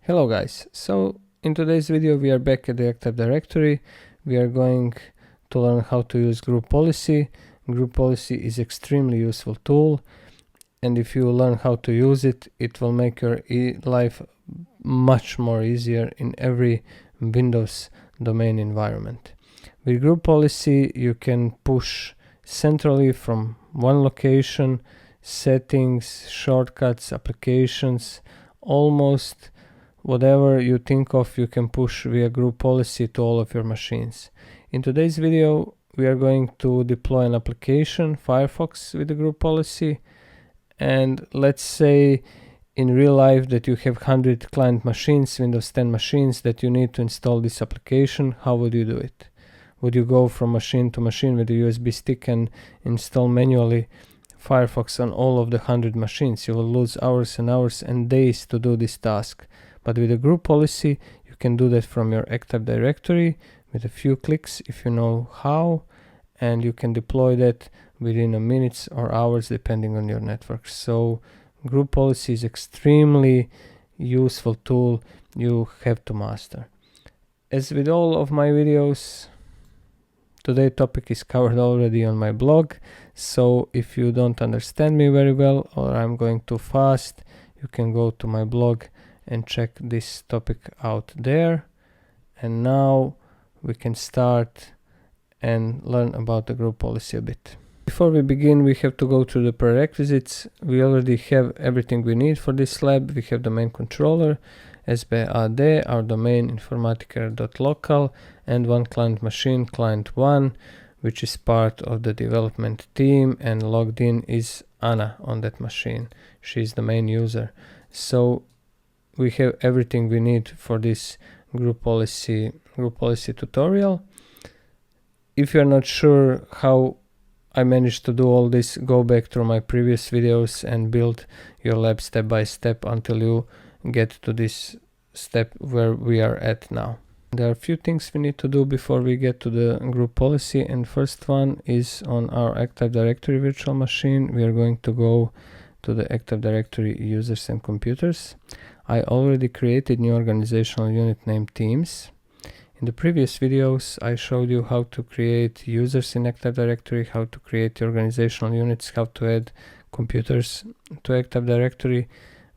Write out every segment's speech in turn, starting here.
Hello guys, so in today's video we are back at the Active Directory. We are going to learn how to use group policy. Group policy is extremely useful tool, and if you learn how to use it, it will make your life much more easier in every Windows domain environment. With group policy you can push centrally from one location, settings, shortcuts, applications, almost whatever you think of you can push via group policy to all of your machines. In today's video we are going to deploy an application, Firefox, with the group policy, and let's say in real life that you have 100 client machines, Windows 10 machines, that you need to install this application. How would you do it? Would you go from machine to machine with a USB stick and install manually Firefox on all of the 100 machines? You will lose hours and hours and days to do this task. But with a group policy, you can do that from your Active Directory with a few clicks if you know how, and you can deploy that within minutes or hours depending on your network. So group policy is extremely useful tool you have to master. As with all of my videos, today's topic is covered already on my blog, so if you don't understand me very well or I'm going too fast, you can go to my blog and check this topic out there. And now we can start and learn about the group policy a bit. Before we begin, we have to go through the prerequisites. We already have everything we need for this lab. We have the main controller, SBAD, our domain informatica.local, and one client machine, client 1, which is part of the development team, and logged in is Anna on that machine. She's the main user. So we have everything we need for this group policy tutorial. If you're not sure how I managed to do all this, go back through my previous videos and build your lab step by step until you get to this step where we are at now. There are a few things we need to do before we get to the group policy, and first one is on our Active Directory virtual machine. We are going to go to the Active Directory users and computers. I already created new organizational unit named Teams. In the previous videos I showed you how to create users in Active Directory, how to create organizational units, how to add computers to Active Directory,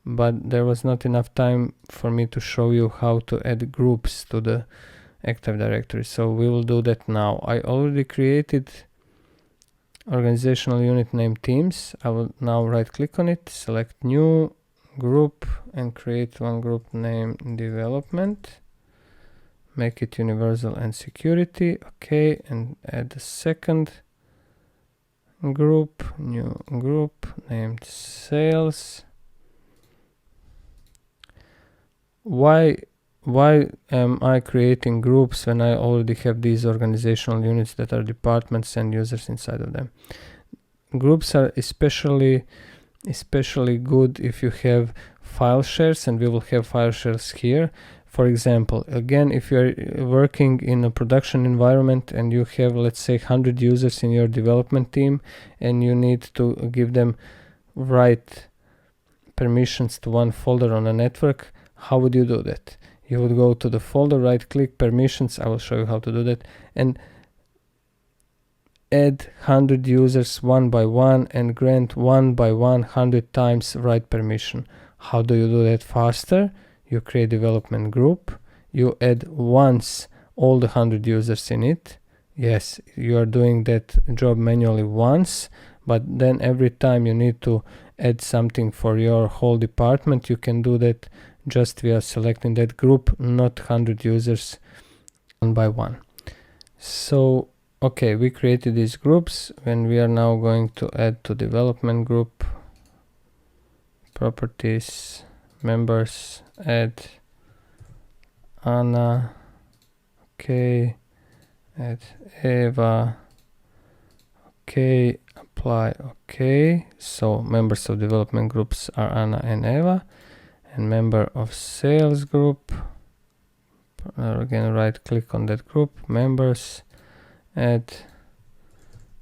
but there was not enough time for me to show you how to add groups to the Active Directory, so we will do that now. I already created organizational unit named Teams. I will now right click on it, select new group and create one group named development, make it universal and security, okay, and add a second group, new group named sales. Why am I creating groups when I already have these organizational units that are departments and users inside of them? Groups are especially good if you have file shares, and we will have file shares here. For example, again, if you're working in a production environment and you have, let's say, 100 users in your development team and you need to give them right permissions to one folder on a network, how would you do that? You would go to the folder, right click, permissions, I will show you how to do that, and add 100 users one by one and grant one by 100 times right permission. How do you do that faster? You create development group, you add once all the 100 users in it. Yes, you are doing that job manually once, but then every time you need to add something for your whole department, you can do that just via selecting that group, not 100 users one by one. So okay, we created these groups, and we are now going to add to development group, properties, members, add Anna, okay, add Eva, okay, apply, okay. So members of development groups are Anna and Eva, and member of sales group, again right click on that group, members, add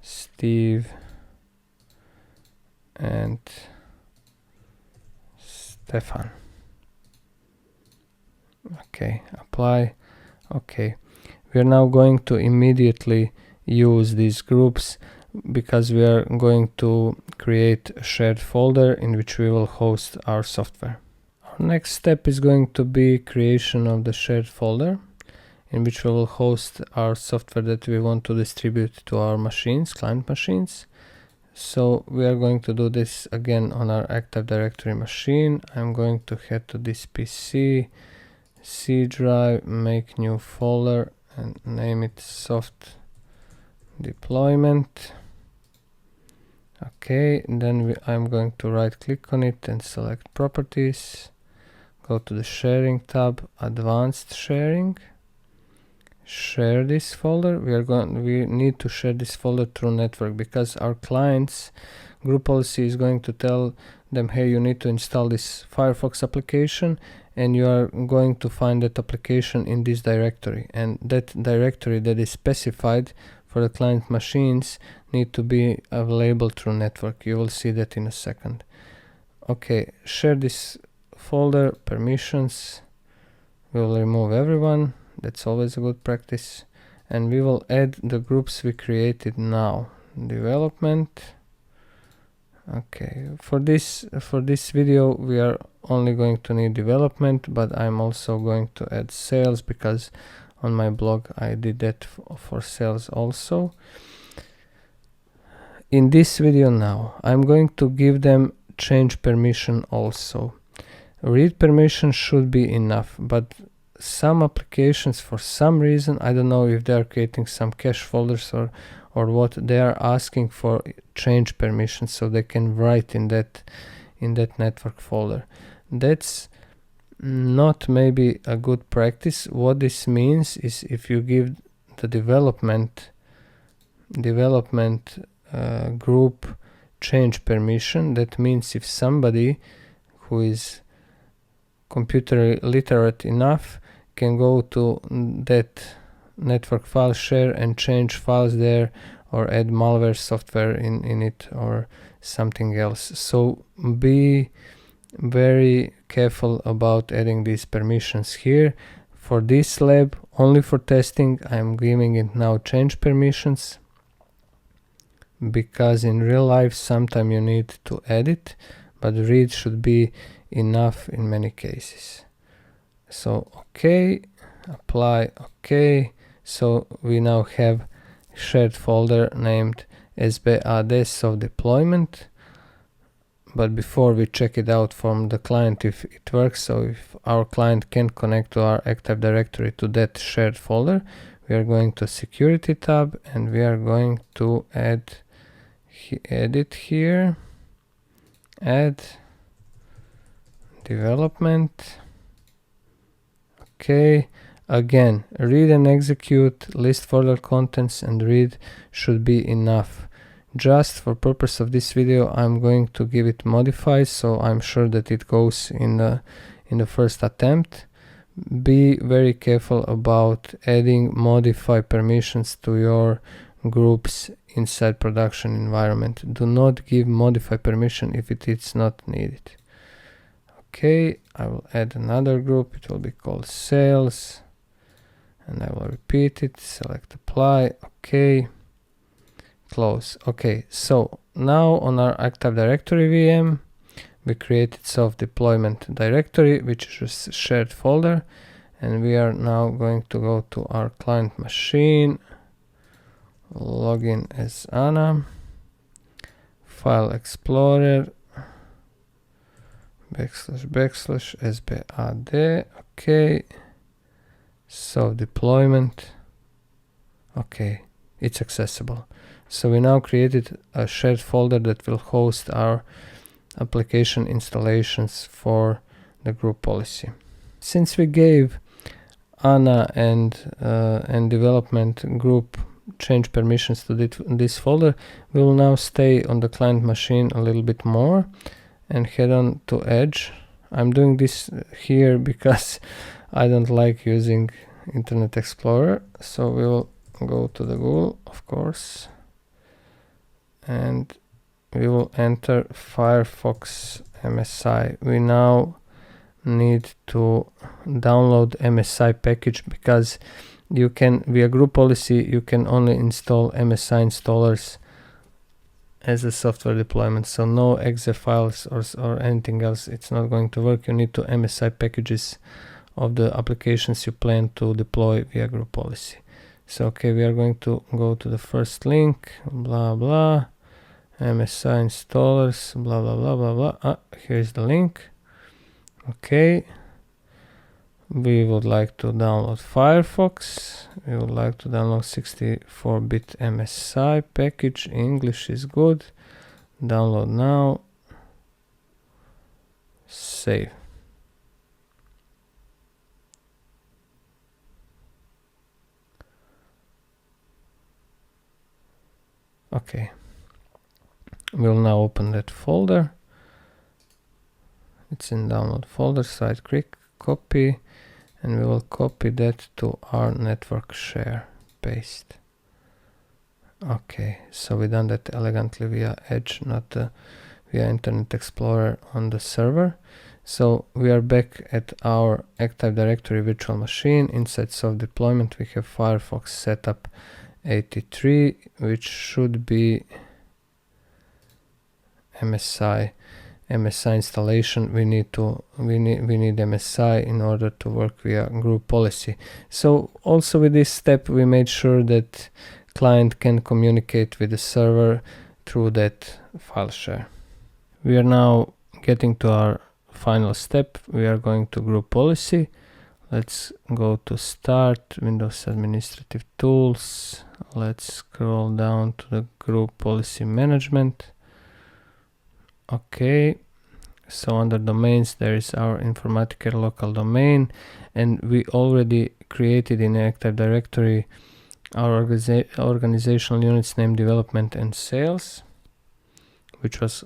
Steve and Stefan. Okay, apply. Okay, we are now going to immediately use these groups because we are going to create a shared folder in which we will host our software. Our next step is going to be creation of the shared folder in which we will host our software that we want to distribute to our machines, client machines. So we are going to do this again on our Active Directory machine. I'm going to head to this PC, C drive, make new folder and name it soft deployment. Okay, then I'm going to right click on it and select properties, go to the sharing tab, advanced sharing, share this folder. We need to share this folder through network because our clients group policy is going to tell them, hey, you need to install this Firefox application and you are going to find that application in this directory, and that directory that is specified for the client machines need to be available through network. You will see that in a second. Okay, share this folder, permissions, we will remove everyone, that's always a good practice, and we will add the groups we created now. Development. Okay, for this video we are only going to need development, but I'm also going to add sales because on my blog I did that for sales also. In this video now I'm going to give them change permission also. Read permission should be enough, but some applications, for some reason, I don't know if they are creating some cache folders or what, they are asking for change permission so they can write in that network folder. That's not maybe a good practice. What this means is if you give the development group change permission, that means if somebody who is computer literate enough can go to that network file share and change files there or add malware software in it or something else. So be very careful about adding these permissions here. For this lab, only for testing, I'm giving it now change permissions because in real life sometimes you need to add it, but read should be enough in many cases. So okay, apply, okay. So we now have shared folder named sbad soft deployment, but before we check it out from the client if it works, so if our client can connect to our Active Directory to that shared folder, we are going to security tab and we are going to add it here, add development. Okay, again, read and execute, list folder contents, and read should be enough. Just for purpose of this video, I'm going to give it modify, so I'm sure that it goes in the first attempt. Be very careful about adding modify permissions to your groups inside production environment. Do not give modify permission if it is not needed. Okay, I will add another group. It will be called sales, and I will repeat it. Select apply. Okay, close. Okay, so now on our Active Directory VM, we created soft deployment directory, which is a shared folder, and we are now going to go to our client machine, login as Anna, file explorer, // sbad. Okay, so deployment. Okay, it's accessible. So we now created a shared folder that will host our application installations for the group policy. Since we gave Anna and development group change permissions to this folder, we will now stay on the client machine a little bit more and head on to Edge. I'm doing this here because I don't like using Internet Explorer, so we will go to the Google, of course, and we will enter Firefox MSI. We now need to download MSI package, because you can, via group policy, you can only install MSI installers as a software deployment, so no exe files or anything else, it's not going to work. You need to MSI packages of the applications you plan to deploy via group policy. So okay, we are going to go to the first link, blah blah, MSI installers, blah blah blah blah blah. Here's the link. Okay, we would like to download Firefox. We would like to download 64-bit MSI package. English is good. Download now. Save. Okay. We'll now open that folder. It's in download folder, right click, copy, and we will copy that to our network share, paste. Okay, so we done that elegantly via Edge, not via Internet Explorer on the server. So we are back at our Active Directory virtual machine. Inside soft deployment we have Firefox setup 83, which should be MSI installation. We need MSI in order to work via group policy. So also with this step we made sure that client can communicate with the server through that file share. We are now getting to our final step. We are going to group policy. Let's go to Start, Windows Administrative Tools. Let's scroll down to the group policy management. Okay, so under domains there is our Informatica local domain, and we already created in Active Directory our organizational units name, development and sales, which was,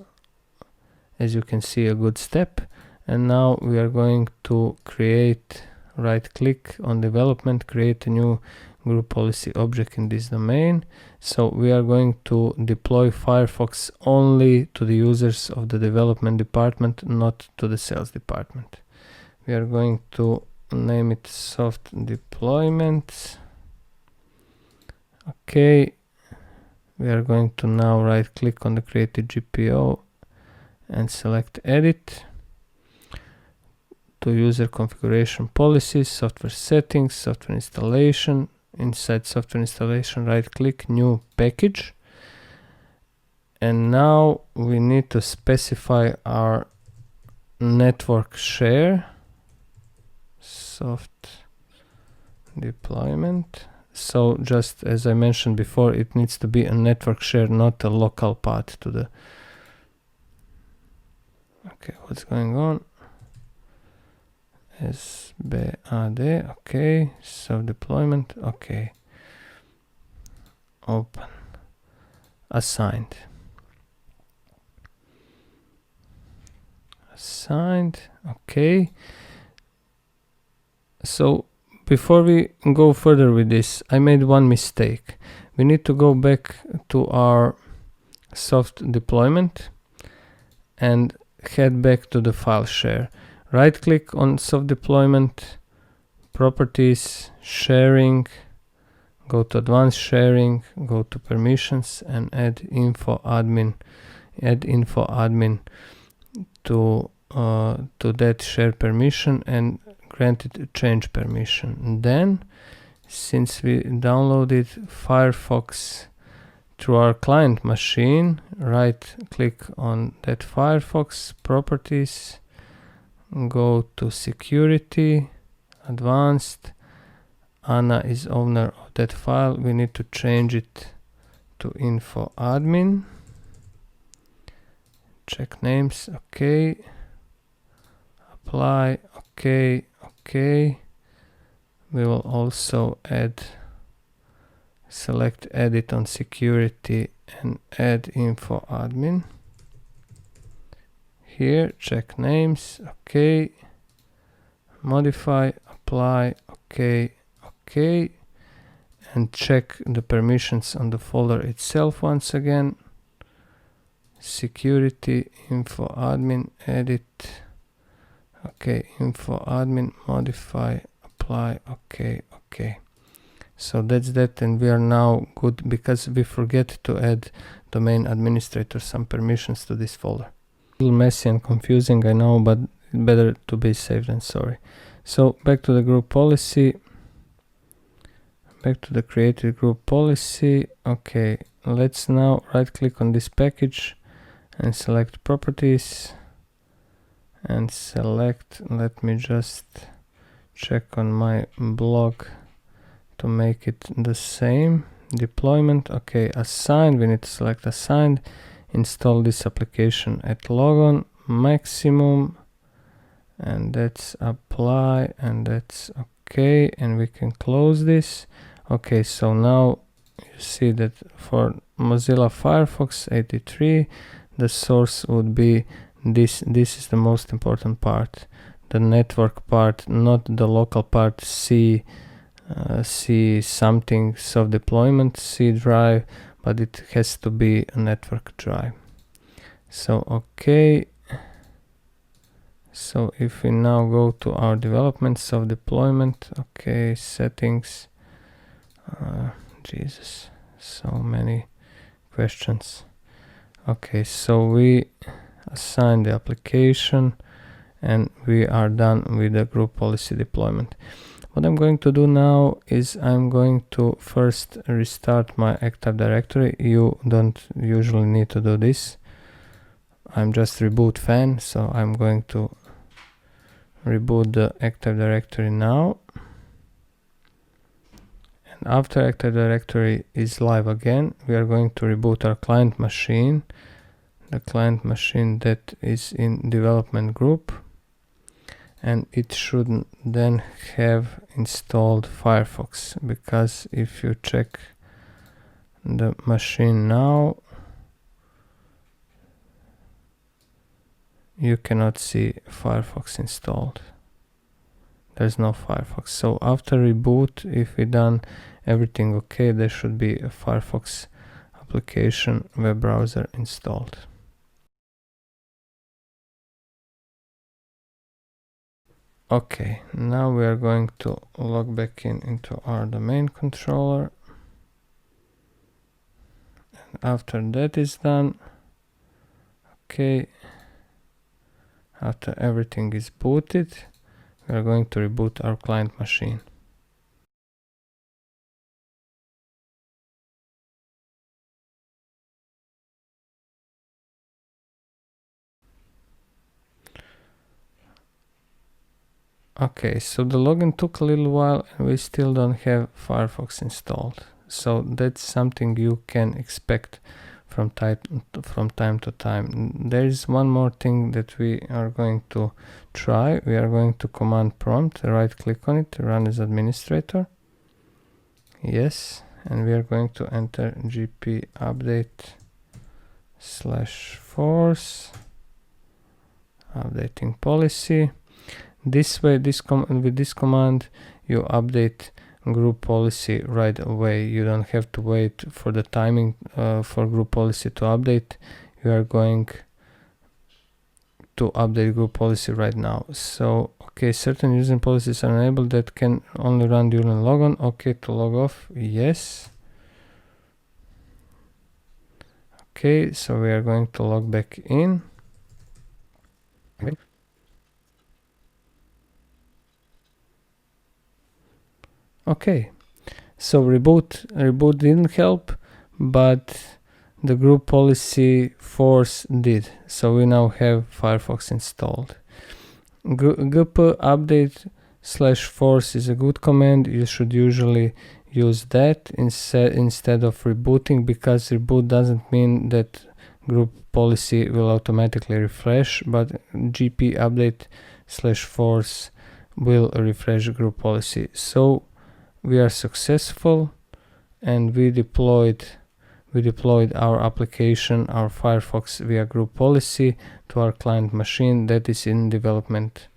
as you can see, a good step. And now we are going to create, right click on development, create a new group policy object in this domain. So we are going to deploy Firefox only to the users of the development department, not to the sales department. We are going to name it soft deployment. Okay, we are going to now right click on the created GPO and select edit. To user configuration policies, software settings, software installation. Inside software installation, right click, new package. And now we need to specify our network share, soft deployment. So just as I mentioned before, it needs to be a network share, not a local path to the... Okay, what's going on? SBAD, okay, soft deployment, okay. Open. Assigned. Okay. So before we go further with this, I made one mistake. We need to go back to our soft deployment and head back to the file share. Right click on soft deployment, properties, sharing, go to advanced sharing, go to permissions and add info admin to that share permission and grant it a change permission. And then, since we downloaded Firefox through our client machine, right click on that Firefox properties, go to security, advanced. Anna is owner of that file. We need to change it to info admin. Check names, okay. Apply, okay. We will also select edit on security and add info admin. Here, check names, okay. Modify, apply, okay. And check the permissions on the folder itself once again. Security, info admin, edit, Okay, info admin, modify, apply, okay. So that's that, and we are now good because we forget to add domain administrator some permissions to this folder. A little messy and confusing, I know, but better to be safe than sorry. So back to the group policy, back to the created group policy. Okay, let's now right click on this package and select properties and select, let me just check on my blog to make it the same. Deployment, okay, assigned, we need to select assigned, install this application at logon maximum, and that's apply, and that's okay, and we can close this. Okay, so now you see that for Mozilla Firefox 83, the source would be this is the most important part, the network part, not the local part, C something self-deployment, C drive, but it has to be a network drive. So okay, so if we now go to our development, self-deployment, okay, settings, Jesus, so many questions. Okay, so we assign the application and we are done with the group policy deployment. What I'm going to do now is I'm going to first restart my Active Directory. You don't usually need to do this. I'm just reboot fan, so I'm going to reboot the Active Directory now. And after Active Directory is live again, we are going to reboot our client machine, the client machine that is in development group. And it should then have installed Firefox, because if you check the machine now, you cannot see Firefox installed. There's no Firefox. So after reboot, if we done everything okay, there should be a Firefox application web browser installed. Okay, now we are going to log back into our domain controller. And after that is done, okay, after everything is booted, we are going to reboot our client machine. Okay, so the login took a little while and we still don't have Firefox installed. So that's something you can expect from time to time. There is one more thing that we are going to try. We are going to command prompt, right click on it, run as administrator. Yes, and we are going to enter gp update /force updating policy. This way, with this command, you update group policy right away. You don't have to wait for the timing for group policy to update. You are going to update group policy right now. So, okay, certain using policies are enabled that can only run during logon. Okay, to log off, yes. Okay, so we are going to log back in. Okay. Okay, so reboot didn't help, but the group policy force did. So we now have Firefox installed. gp update /force is a good command. You should usually use that instead of rebooting, because reboot doesn't mean that group policy will automatically refresh, but gp update /force will refresh group policy. So we are successful, and we deployed our application, our Firefox via group policy, to our client machine that is in development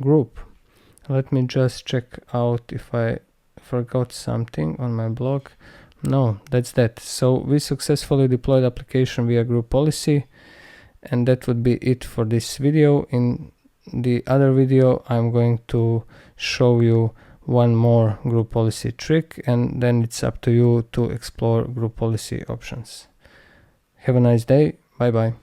group. Let me just check out if I forgot something on my blog. No, that's that. So we successfully deployed application via group policy, and that would be it for this video. In the other video I'm going to show you one more group policy trick, and then it's up to you to explore group policy options. Have a nice day. Bye bye.